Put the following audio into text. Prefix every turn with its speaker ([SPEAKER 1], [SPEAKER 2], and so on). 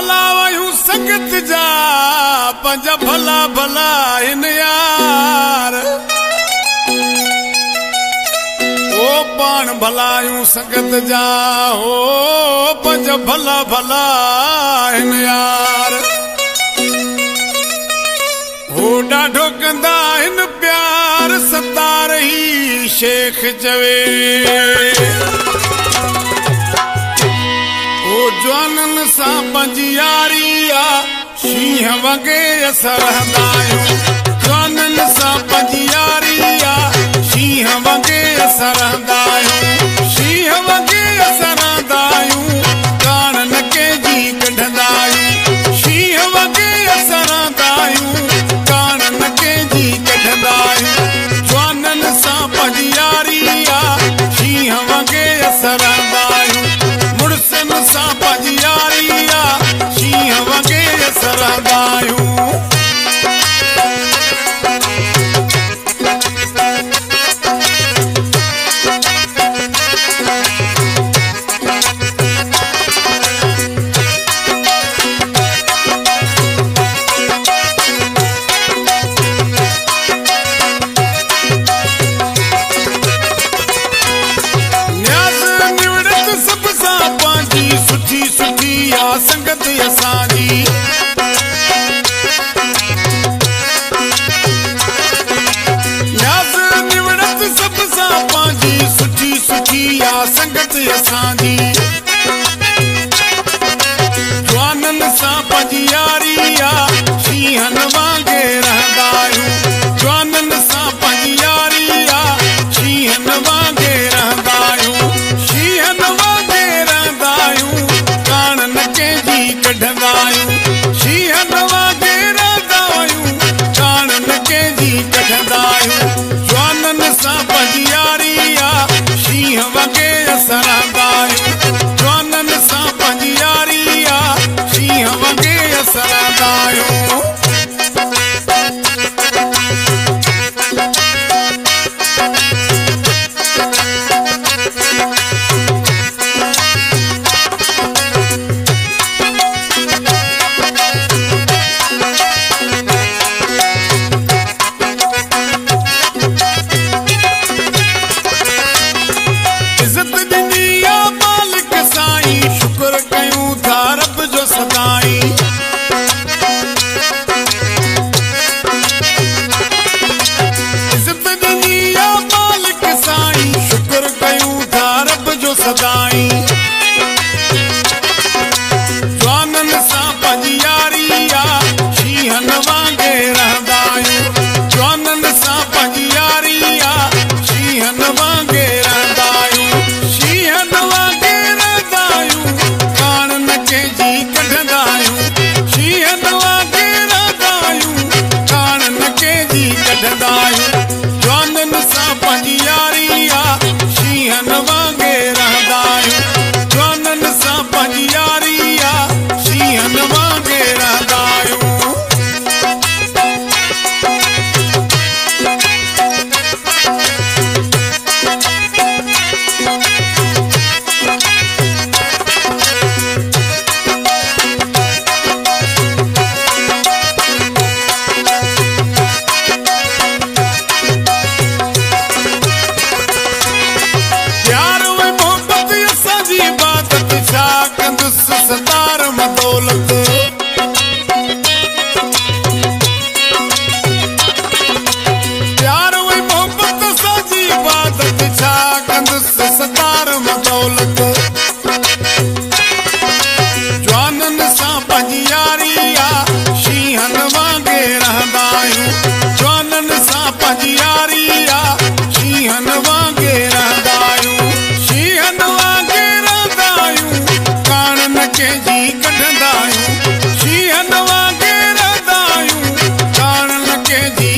[SPEAKER 1] भला वयूं संगत जा पंजा भला भला इन यार ओ पान भलायूं संगत जा हो पंजा भला भला इन यार हो ॾाढो कंदा हिन प्यार सता रही शेख चवे जवानन सां पंहिंजी यारी आ शींह वगे असां रहंदा आहियूं जवानन सां पंहिंजी यारी आ शींह वगे असां रहंदा आहियूं शींह वगे असां रहंदा आहियूं कान न कंहिंजी कढंदा आहियूं शींह वगे असां रहंदा आहियूं कान न कंहिंजी कढंदा आहियूं जवानन सां पंहिंजी यारी आ शींह वगे असां रहंदा आहियूं मुड़सन सां पंहिंजी यारी आ शींह वगे असां रहंदा आहियूं संगत असांजी न्याज़ निवड़त सभ सां पंहिंजी सुठी सुठी आ संगत असांजी जवानन सां पंहिंजी यारी आ शींहन वांगे रहंदा आहियूं जवानन सां पंहिंजी यारी आ शींहन वांगे रहंदा आहियूं शींहन वांगे रहंदा आहियूं कान न कंहिंजी कढंदा आहियूं शींहन वांगे रहंदा आहियूं कान न कंहिंजी कढंदा आहियूं जवानन सां पंहिंजी यारी आ शींह वगे असां रहंदा आहियूं जवानन सां पंहिंजी यारी आ शींह वगे असां रहंदा आहियूं जवानन सां पंहिंजी यारी आ शींहन वांगे रहंदा आहियूं जवानन सां पंहिंजी यारी आ शींहन वांगे रहंदा आहियूं शींहन वांगे रहंदा आहियूं कान न कंहिंजी कढंदा आहियूं शींहन वांगे रहंदा आहियूं कान न कंहिंजी कढंदा आहियूं जवानन सां पंहिंजी यारी आ शींहन वांगे रहंदा आहियूं जवानन सां पंहिंजी यारी आ शींहन वांगे रहंदा आहियूं सतार मदौलत प्यार हुई मोहब्बत साजी इबादत छा कंदुसि सतार मदौलत जवानन सां पंहिंजी यारी आ शींहन वांगे रहंदा आहियूं जवानन सां पंहिंजी यारी आ शींहन वांगे रहंदा आहियूं शींहन वांगे रहंदा आहियूं कान न कंहिंजी कढंदा आहियूं शींहन वांगे रहंदा आहियूं कान न कंहिंजी